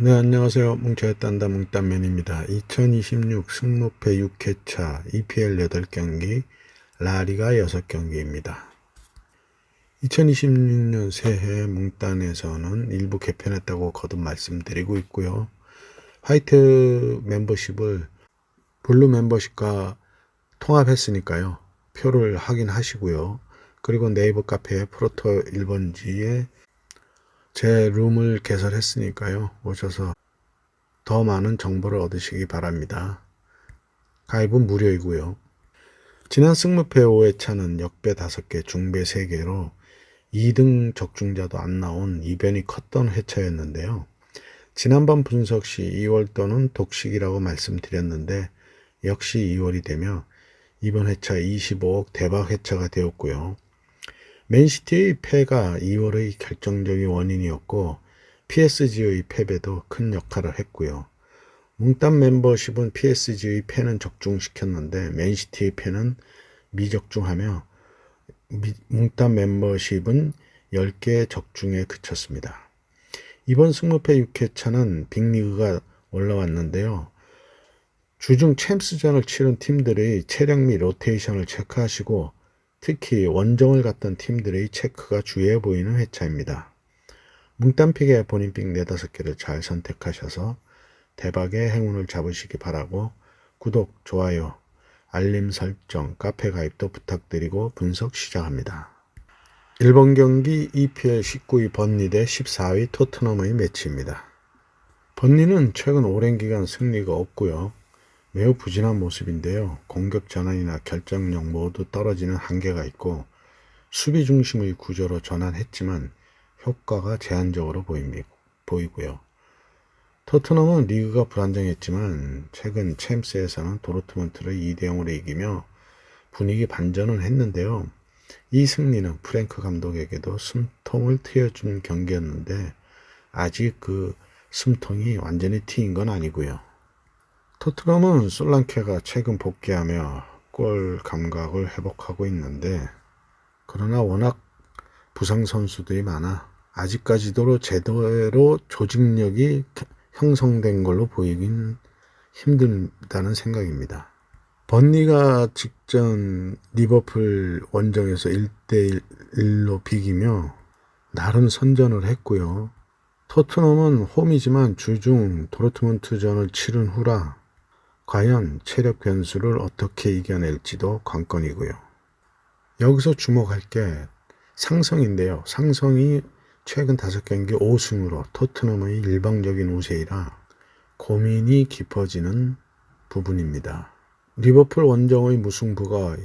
네, 안녕하세요. 뭉쳐야 딴다 뭉딴맨입니다. 2026 승무패 6회차 EPL 8경기, 라리가 6경기입니다. 2026년 새해 뭉딴에서는 일부 개편했다고 거듭 말씀드리고 있고요. 화이트 멤버십을 블루 멤버십과 통합했으니까요. 표를 확인하시고요. 그리고 네이버 카페 프로토 1번지에 제 룸을 개설했으니까요. 오셔서 더 많은 정보를 얻으시기 바랍니다. 가입은 무료이고요. 지난 승무패 5회차는 역배 5개, 중배 3개로 2등 적중자도 안 나온 이변이 컸던 회차였는데요. 지난번 분석 시 2월 또는 독식이라고 말씀드렸는데 역시 2월이 되며 이번 회차 25억 대박 회차가 되었고요. 맨시티의 패가 2월의 결정적인 원인이었고 PSG의 패배도 큰 역할을 했고요. 뭉딴 멤버십은 PSG의 패는 적중시켰는데 맨시티의 패는 미적중하며 뭉딴 멤버십은 10개 적중에 그쳤습니다. 이번 승무패 6회차는 빅리그가 올라왔는데요. 주중 챔스전을 치른 팀들의 체력 및 로테이션을 체크하시고 특히 원정을 갔던 팀들의 체크가 주요해 보이는 회차입니다. 뭉딴픽에 본인 픽 4-5개를 잘 선택하셔서 대박의 행운을 잡으시기 바라고 구독, 좋아요, 알림 설정, 카페 가입도 부탁드리고 분석 시작합니다. 1번 경기 EPL 19위 번니 대 14위 토트넘의 매치입니다. 번니는 최근 오랜 기간 승리가 없고요. 매우 부진한 모습인데요. 공격 전환이나 결정력 모두 떨어지는 한계가 있고 수비 중심의 구조로 전환했지만 효과가 제한적으로 보이고요. 토트넘은 리그가 불안정했지만 최근 챔스에서는 도르트문트를 2대0으로 이기며 분위기 반전은 했는데요. 이 승리는 프랭크 감독에게도 숨통을 트여준 경기였는데 아직 그 숨통이 완전히 트인 건 아니고요. 토트넘은 솔랑케가 최근 복귀하며 골 감각을 회복하고 있는데 그러나 워낙 부상 선수들이 많아 아직까지도 제대로 조직력이 형성된 걸로 보이긴 힘들다는 생각입니다. 번니가 직전 리버풀 원정에서 1대1로 비기며 나름 선전을 했고요. 토트넘은 홈이지만 주중 도르트문트전을 치른 후라 과연 체력 변수를 어떻게 이겨낼지도 관건이고요. 여기서 주목할 게 상성인데요. 상성이 최근 5경기 5승으로 토트넘의 일방적인 우세이라 고민이 깊어지는 부분입니다. 리버풀 원정의 무승부가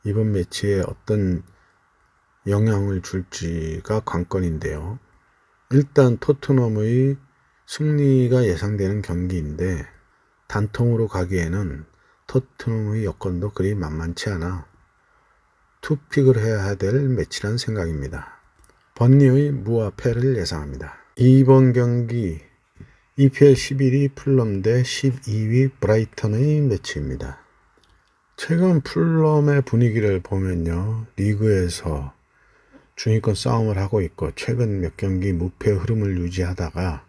이번 매치에 어떤 영향을 줄지가 관건인데요. 일단 토트넘의 승리가 예상되는 경기인데 단통으로 가기에는 토트넘의 여건도 그리 만만치 않아 투픽을 해야 될 매치란 생각입니다. 번니의 무와 패를 예상합니다. 이번 경기 EPL 11위 풀럼 대 12위 브라이턴의 매치입니다. 최근 풀럼의 분위기를 보면요. 리그에서 중위권 싸움을 하고 있고 최근 몇 경기 무패 흐름을 유지하다가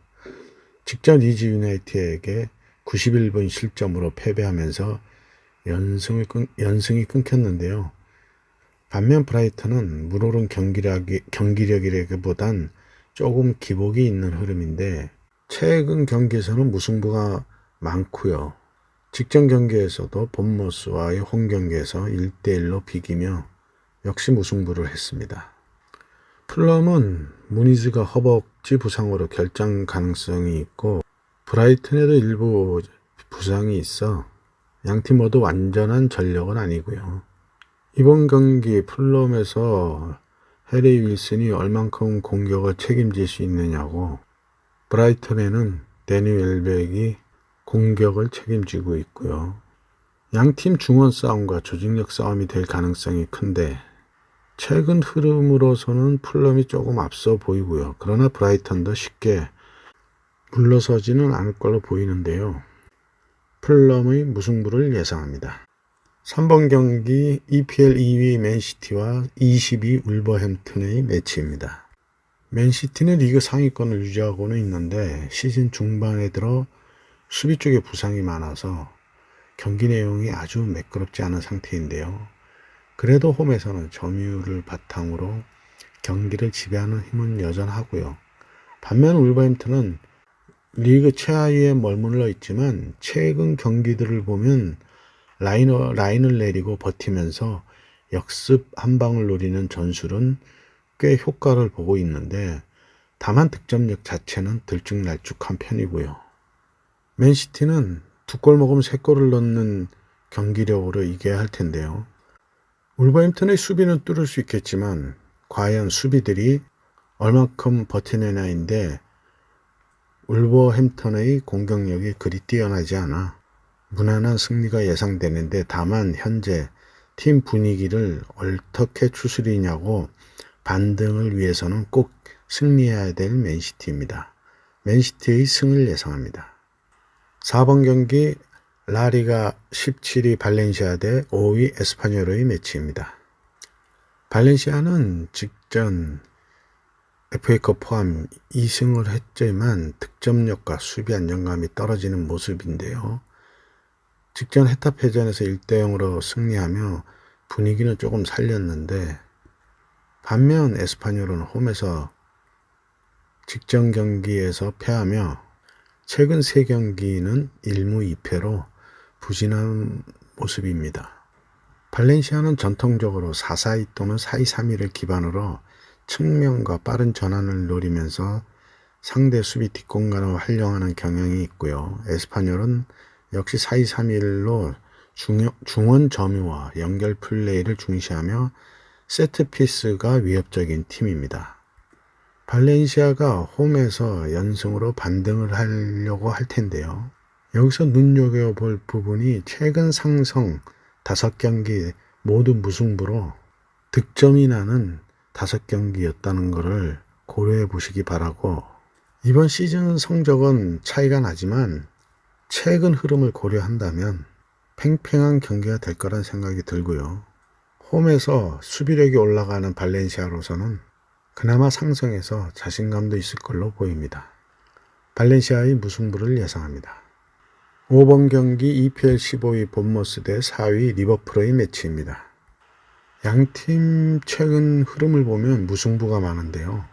직전 리즈 유나이티드에게 91분 실점으로 패배하면서 연승이 끊겼는데요. 반면 브라이턴은 물오른 경기력이라기보단 조금 기복이 있는 흐름인데 최근 경기에서는 무승부가 많고요. 직전 경기에서도 본머스와의 홈 경기에서 1대1로 비기며 역시 무승부를 했습니다. 풀럼은 무니즈가 허벅지 부상으로 결장 가능성이 있고 브라이튼에도 일부 부상이 있어 양팀 모두 완전한 전력은 아니고요. 이번 경기 풀럼에서 해리 윌슨이 얼만큼 공격을 책임질 수 있느냐고 브라이튼에는 데니 웰백이 공격을 책임지고 있고요. 양팀 중원 싸움과 조직력 싸움이 될 가능성이 큰데 최근 흐름으로서는 풀럼이 조금 앞서 보이고요. 그러나 브라이턴도 쉽게 물러서지는 않을 걸로 보이는데요. 풀럼의 무승부를 예상합니다. 3번 경기 EPL 2위 맨시티와 20위 울버햄튼의 매치입니다. 맨시티는 리그 상위권을 유지하고는 있는데 시즌 중반에 들어 수비 쪽에 부상이 많아서 경기 내용이 아주 매끄럽지 않은 상태인데요. 그래도 홈에서는 점유율을 바탕으로 경기를 지배하는 힘은 여전하고요. 반면 울버햄튼은 리그 최하위에 머물러 있지만 최근 경기들을 보면 라인을 내리고 버티면서 역습 한 방을 노리는 전술은 꽤 효과를 보고 있는데 다만 득점력 자체는 들쭉날쭉한 편이고요. 맨시티는 2골 먹으면 3골을 넣는 경기력으로 이겨야 할 텐데요. 울버햄튼의 수비는 뚫을 수 있겠지만 과연 수비들이 얼마큼 버티느냐인데 울버햄튼의 공격력이 그리 뛰어나지 않아 무난한 승리가 예상되는데 다만 현재 팀 분위기를 어떻게 추스리냐고 반등을 위해서는 꼭 승리해야 될 맨시티입니다. 맨시티의 승을 예상합니다. 4번 경기 라리가 17위 발렌시아 대 5위 에스파뇰의 매치입니다. 발렌시아는 직전 FA컵 포함 2승을 했지만 득점력과 수비 안정감이 떨어지는 모습인데요. 직전 헤타페전에서 1대0으로 승리하며 분위기는 조금 살렸는데 반면 에스파뇰은 홈에서 직전 경기에서 패하며 최근 3경기는 1무 2패로 부진한 모습입니다. 발렌시아는 전통적으로 4-4-2 또는 4-2-3-1을 기반으로 측면과 빠른 전환을 노리면서 상대 수비 뒷공간을 활용하는 경향이 있고요. 에스파뇰은 역시 4-2-3-1로 중원 점유와 연결 플레이를 중시하며 세트피스가 위협적인 팀입니다. 발렌시아가 홈에서 연승으로 반등을 하려고 할 텐데요. 여기서 눈여겨볼 부분이 최근 상성 5경기 모두 무승부로 득점이 나는 5경기였다는 것을 고려해 보시기 바라고, 이번 시즌 성적은 차이가 나지만 최근 흐름을 고려한다면 팽팽한 경기가 될 거란 생각이 들고요. 홈에서 수비력이 올라가는 발렌시아로서는 그나마 상승해서 자신감도 있을 걸로 보입니다. 발렌시아의 무승부를 예상합니다. 5번 경기 EPL 15위 본머스 대 4위 리버풀의 매치입니다. 양팀 최근 흐름을 보면 무승부가 많은데요.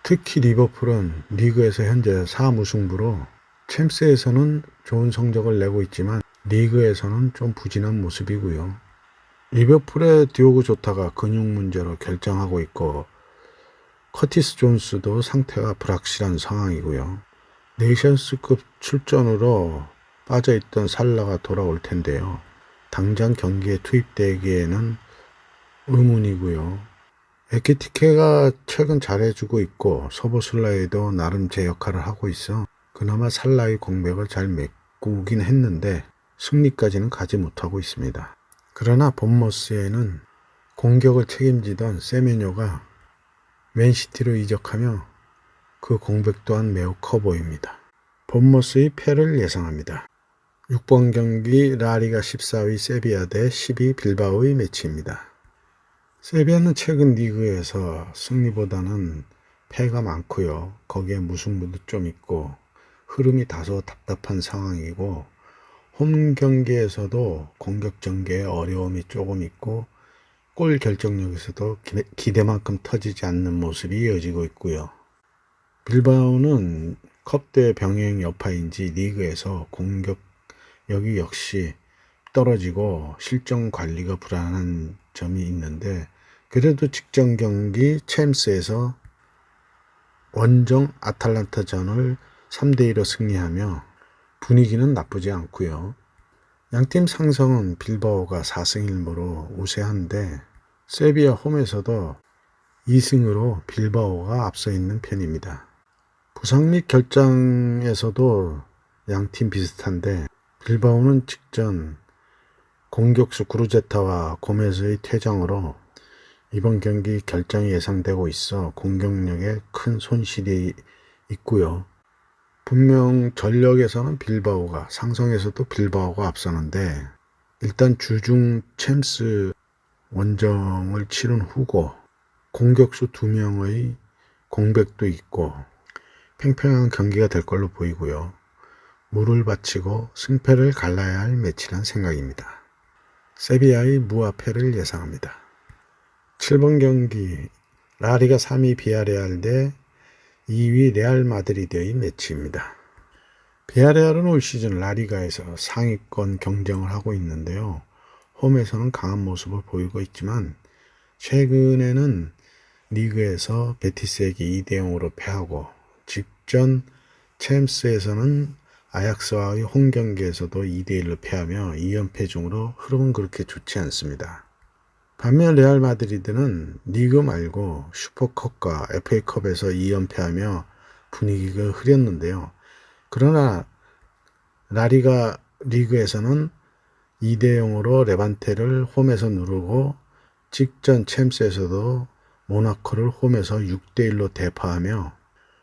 특히 리버풀은 리그에서 현재 4무승부로 챔스에서는 좋은 성적을 내고 있지만 리그에서는 좀 부진한 모습이고요. 리버풀의 디오고 조타가 근육 문제로 결정하고 있고 커티스 존스도 상태가 불확실한 상황이고요. 네이션스급 출전으로 빠져있던 살라가 돌아올 텐데요. 당장 경기에 투입되기에는 의문이고요. 에키티케가 최근 잘해주고 있고 서보슬라이도 나름 제 역할을 하고 있어 그나마 살라의 공백을 잘 메꾸긴 했는데 승리까지는 가지 못하고 있습니다. 그러나 본머스에는 공격을 책임지던 세메뇨가 맨시티로 이적하며 그 공백 또한 매우 커 보입니다. 본머스의 패를 예상합니다. 6번 경기 라리가 14위 세비야 대 10위 빌바오의 매치입니다. 세비야는 최근 리그에서 승리보다는 패가 많고요. 거기에 무승부도 좀 있고 흐름이 다소 답답한 상황이고 홈 경기에서도 공격 전개에 어려움이 조금 있고 골 결정력에서도 기대만큼 터지지 않는 모습이 이어지고 있고요. 빌바오는 컵대 병행 여파인지 리그에서 공격력이 역시 떨어지고 실점 관리가 불안한 점이 있는데 그래도 직전 경기 챔스에서 원정 아탈란타전을 3대2로 승리하며 분위기는 나쁘지 않고요. 양팀 상성은 빌바오가 4승 1무로 우세한데 세비야 홈에서도 2승으로 빌바오가 앞서 있는 편입니다. 부상 및 결장에서도 양팀 비슷한데 빌바오는 직전 공격수 구르제타와 고메즈의 퇴장으로 이번 경기 결장이 예상되고 있어 공격력에 큰 손실이 있고요. 분명 전력에서는 빌바오가, 상성에서도 빌바오가 앞서는데 일단 주중 챔스 원정을 치른 후고 공격수 2명의 공백도 있고 팽팽한 경기가 될 걸로 보이고요. 물을 바치고 승패를 갈라야 할 매치란 생각입니다. 세비야의 무아패를 예상합니다. 7번 경기 라리가 3위 비아레알 대 2위 레알 마드리드의 매치입니다. 비아레알은 올 시즌 라리가에서 상위권 경쟁을 하고 있는데요. 홈에서는 강한 모습을 보이고 있지만 최근에는 리그에서 베티스에게 2대0으로 패하고 직전 챔스에서는 아약스와의 홈 경기에서도 2대1로 패하며 2연패 중으로 흐름은 그렇게 좋지 않습니다. 반면 레알 마드리드는 리그 말고 슈퍼컵과 FA컵에서 2연패하며 분위기가 흐렸는데요. 그러나 라리가 리그에서는 2대0으로 레반테를 홈에서 누르고 직전 챔스에서도 모나코를 홈에서 6대1로 대파하며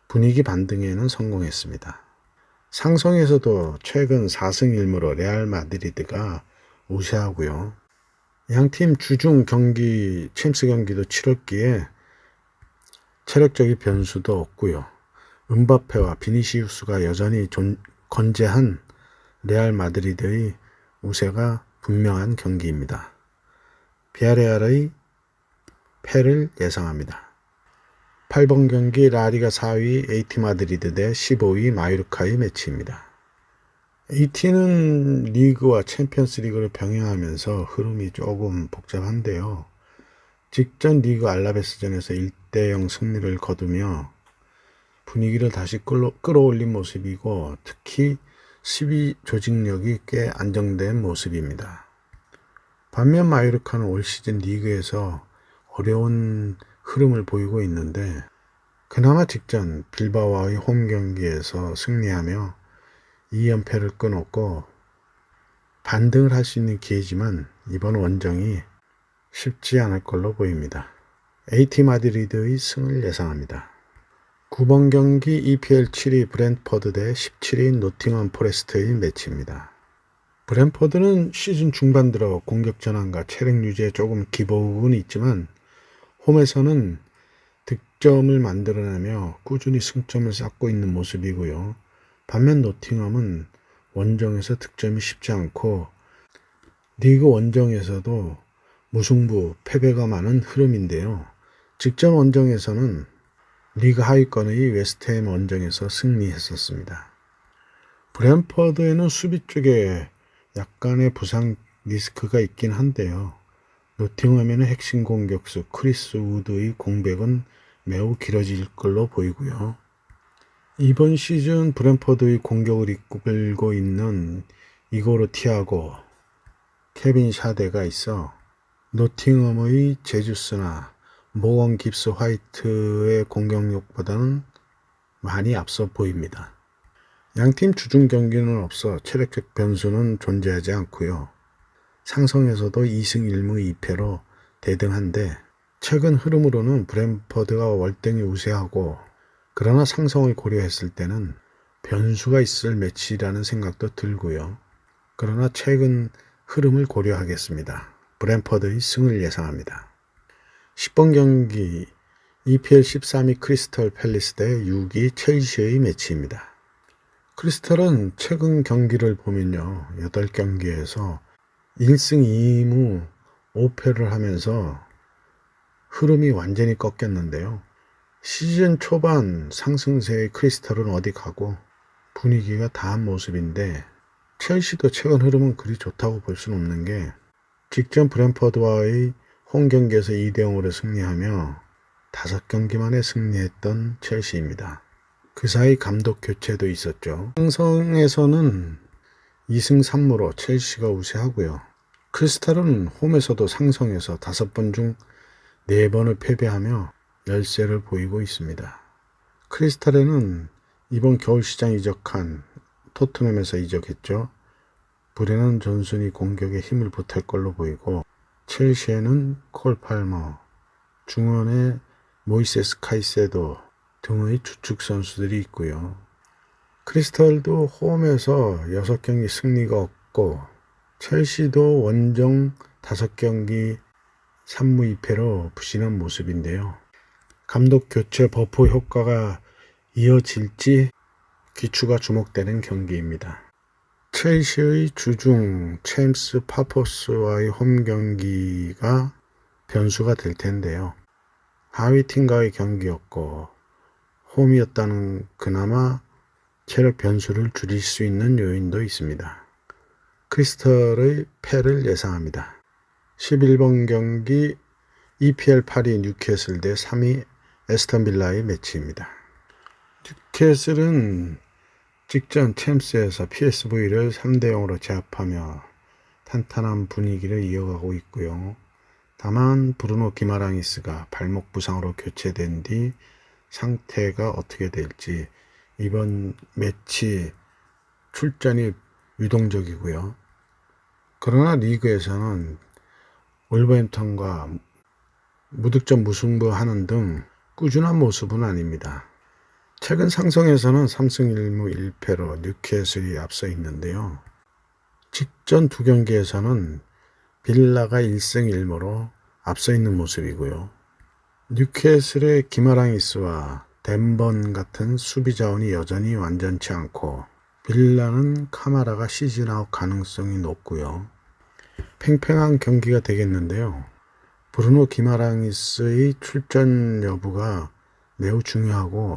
분위기 반등에는 성공했습니다. 상성에서도 최근 4승 1무로 레알 마드리드가 우세하고요. 양팀 주중 경기 챔스 경기도 치렀기에 체력적인 변수도 없고요. 음바페와 비니시우스가 여전히 건재한 레알 마드리드의 우세가 분명한 경기입니다. 비아레알의 패를 예상합니다. 8번 경기 라리가 4위 AT 마드리드 대 15위 마요르카의 매치입니다. AT는 리그와 챔피언스 리그를 병행하면서 흐름이 조금 복잡한데요. 직전 리그 알라베스전에서 1대0 승리를 거두며 분위기를 다시 끌어올린 모습이고 특히 수비 조직력이 꽤 안정된 모습입니다. 반면 마요르카는 올 시즌 리그에서 어려운 흐름을 보이고 있는데 그나마 직전 빌바오와의 홈 경기에서 승리하며 2연패를 끊었고 반등을 할 수 있는 기회지만 이번 원정이 쉽지 않을 걸로 보입니다. AT 마드리드의 승을 예상합니다. 9번 경기 EPL 7위 브랜트퍼드 대 17위 노팅엄 포레스트의 매치입니다. 브랜트퍼드는 시즌 중반 들어 공격 전환과 체력 유지에 조금 기복은 있지만 홈에서는 득점을 만들어내며 꾸준히 승점을 쌓고 있는 모습이고요. 반면 노팅엄은 원정에서 득점이 쉽지 않고 리그 원정에서도 무승부, 패배가 많은 흐름인데요. 직전 원정에서는 리그 하위권의 웨스트햄 원정에서 승리했었습니다. 브랜퍼드에는 수비 쪽에 약간의 부상 리스크가 있긴 한데요. 노팅엄에는 핵심 공격수 크리스 우드의 공백은 매우 길어질 걸로 보이고요. 이번 시즌 브랜퍼드의 공격을 이끌고 있는 이고르 티아고, 케빈 샤데가 있어 노팅엄의 제주스나 모건 깁스 화이트의 공격력보다는 많이 앞서 보입니다. 양팀 주중 경기는 없어 체력적 변수는 존재하지 않고요. 상성에서도 2승 1무 2패로 대등한데 최근 흐름으로는 브랜퍼드가 월등히 우세하고 그러나 상성을 고려했을 때는 변수가 있을 매치라는 생각도 들고요. 그러나 최근 흐름을 고려하겠습니다. 브랜퍼드의 승을 예상합니다. 10번 경기 EPL 13위 크리스털 팰리스 대 6위 첼시의 매치입니다. 크리스털은 최근 경기를 보면요. 8경기에서 1승 2무 5패를 하면서 흐름이 완전히 꺾였는데요. 시즌 초반 상승세의 크리스털은 어디 가고 분위기가 다한 모습인데 첼시도 최근 흐름은 그리 좋다고 볼 수는 없는 게 직전 브랜퍼드와의 홈 경기에서 2대0으로 승리하며 5경기 만에 승리했던 첼시입니다. 그 사이 감독 교체도 있었죠. 상성에서는 2승 3무로 첼시가 우세하고요. 크리스탈은 홈에서도 상성에서 5번 중 4번을 패배하며 열세를 보이고 있습니다. 크리스탈에는 이번 겨울 시장 이적한 토트넘에서 이적했죠. 브레넌 존슨이 공격에 힘을 보탤 걸로 보이고 첼시에는 콜 팔머, 중원에 모이세스 카이세도 등의 주축 선수들이 있고요. 크리스탈도 홈에서 6경기 승리가 없고 첼시도 원정 5경기 3무 2패로 부진한 모습인데요. 감독 교체 버프 효과가 이어질지 귀추가 주목되는 경기입니다. 첼시의 주중 챔스 파포스와의 홈 경기가 변수가 될 텐데요. 하위 팀과의 경기였고 홈이었다는 그나마 체력 변수를 줄일 수 있는 요인도 있습니다. 크리스털의 패를 예상합니다. 11번 경기 EPL 8위 뉴캐슬 대 3위 에스턴 빌라의 매치입니다. 뉴캐슬은 직전 챔스에서 PSV를 3대0으로 제압하며 탄탄한 분위기를 이어가고 있고요. 다만 브루노 기마랑이스가 발목 부상으로 교체된 뒤 상태가 어떻게 될지 이번 매치 출전이 유동적이고요. 그러나 리그에서는 월버햄턴과 무득점 무승부하는 등 꾸준한 모습은 아닙니다. 최근 상성에서는 3승 1무 1패로 뉴캐슬이 앞서 있는데요. 직전 두 경기에서는 빌라가 1승 1무로 앞서 있는 모습이고요. 뉴캐슬의 기마랑이스와 덴번 같은 수비 자원이 여전히 완전치 않고 빌라는 카마라가 시즌아웃 가능성이 높고요. 팽팽한 경기가 되겠는데요. 브루노 기마랑이스의 출전 여부가 매우 중요하고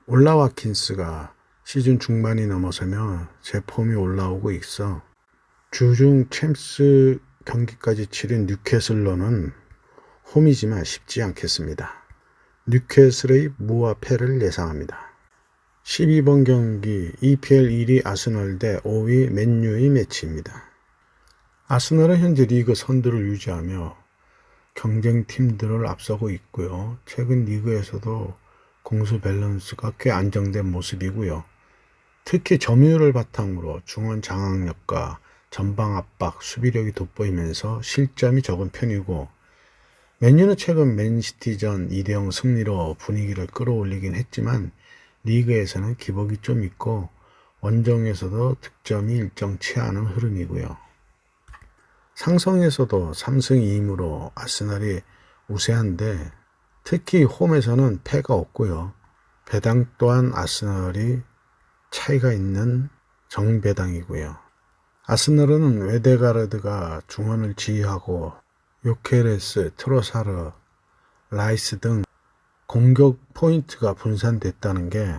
올라 와킨스가 시즌 중반이 넘어서며 제폼이 올라오고 있어 주중 챔스 경기까지 치른 뉴캐슬로는 홈이지만 쉽지 않겠습니다. 뉴캐슬의 무와 패를 예상합니다. 12번 경기 EPL 1위 아스널 대 5위 맨유의 매치입니다. 아스널은 현재 리그 선두를 유지하며 경쟁팀들을 앞서고 있고요. 최근 리그에서도 공수 밸런스가 꽤 안정된 모습이고요. 특히 점유율을 바탕으로 중원 장악력과 전방 압박, 수비력이 돋보이면서 실점이 적은 편이고 맨유는 최근 맨시티전 2대0 승리로 분위기를 끌어올리긴 했지만 리그에서는 기복이 좀 있고 원정에서도 득점이 일정치 않은 흐름이고요. 상성에서도 3승 2무로 아스널이 우세한데 특히 홈에서는 패가 없고요. 배당 또한 아스널이 차이가 있는 정배당이고요. 아스널은 웨데가르드가 중원을 지휘하고 요케레스, 트로사르, 라이스 등 공격 포인트가 분산됐다는 게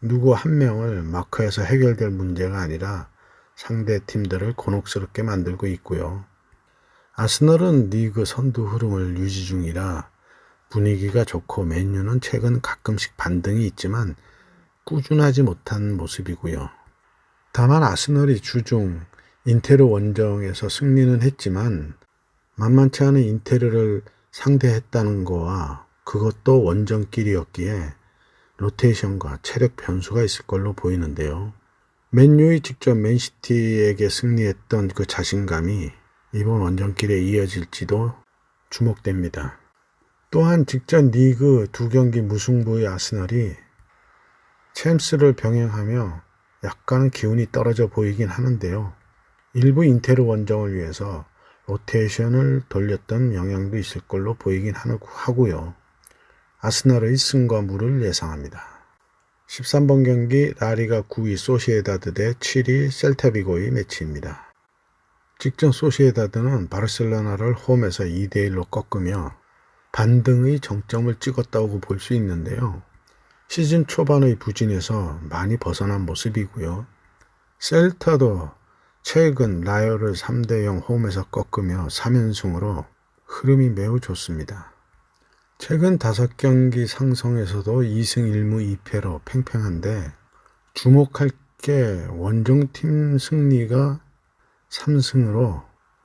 누구 한 명을 마크해서 해결될 문제가 아니라 상대 팀들을 곤혹스럽게 만들고 있고요. 아스널은 리그 선두 흐름을 유지 중이라 분위기가 좋고 맨유는 최근 가끔씩 반등이 있지만 꾸준하지 못한 모습이고요. 다만 아스널이 주중 인테르 원정에서 승리는 했지만 만만치 않은 인테르를 상대했다는 거와 그것도 원정길이었기에 로테이션과 체력 변수가 있을 걸로 보이는데요. 맨유의 직전 맨시티에게 승리했던 그 자신감이 이번 원정길에 이어질지도 주목됩니다. 또한 직전 리그 두 경기 무승부의 아스널이 챔스를 병행하며 약간은 기운이 떨어져 보이긴 하는데요. 일부 인테르 원정을 위해서 로테이션을 돌렸던 영향도 있을 걸로 보이긴 하고요. 아스널의 승과 무를 예상합니다. 13번 경기 라리가 9위 소시에다드 대 7위 셀타비고의 매치입니다. 직전 소시에다드는 바르셀로나를 홈에서 2대1로 꺾으며 반등의 정점을 찍었다고 볼 수 있는데요. 시즌 초반의 부진에서 많이 벗어난 모습이고요. 셀타도 최근 라이얼을 3대0 홈에서 꺾으며 3연승으로 흐름이 매우 좋습니다. 최근 5경기 상성에서도 2승 1무 2패로 팽팽한데 주목할 게 원정팀 승리가 3승으로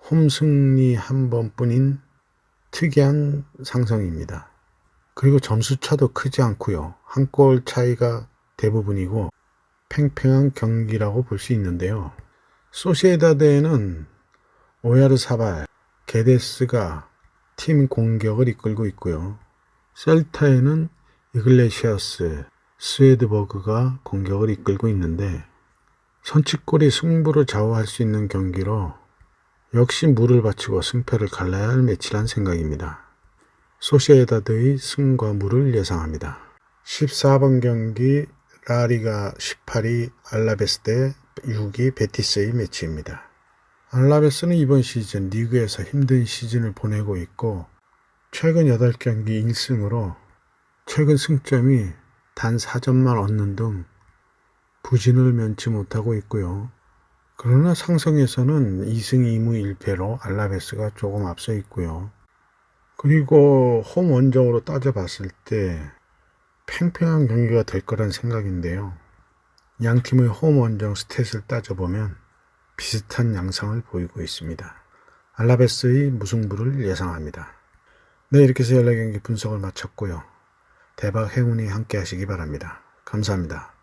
홈 승리 한 번뿐인 특이한 상성입니다. 그리고 점수차도 크지 않고요. 한 골 차이가 대부분이고 팽팽한 경기라고 볼 수 있는데요. 소시에다드에는 오야르사발, 게데스가 팀 공격을 이끌고 있고요. 셀타에는 이글레시아스, 스웨드버그가 공격을 이끌고 있는데 선취골이 승부를 좌우할 수 있는 경기로 역시 물을 바치고 승패를 갈라야 할 매치란 생각입니다. 소시에다드의 승과 무를 예상합니다. 14번 경기 라리가 18위 알라베스 대 6위 베티스의 매치입니다. 알라베스는 이번 시즌 리그에서 힘든 시즌을 보내고 있고 최근 8경기 1승으로 최근 승점이 단 4점만 얻는 등 부진을 면치 못하고 있고요. 그러나 상성에서는 2승 2무 1패로 알라베스가 조금 앞서 있고요. 그리고 홈 원정으로 따져봤을 때 팽팽한 경기가 될 거란 생각인데요. 양 팀의 홈 원정 스탯을 따져보면 비슷한 양상을 보이고 있습니다. 알라베스의 무승부를 예상합니다. 네, 이렇게 해서 14경기 분석을 마쳤고요. 대박 행운이 함께 하시기 바랍니다. 감사합니다.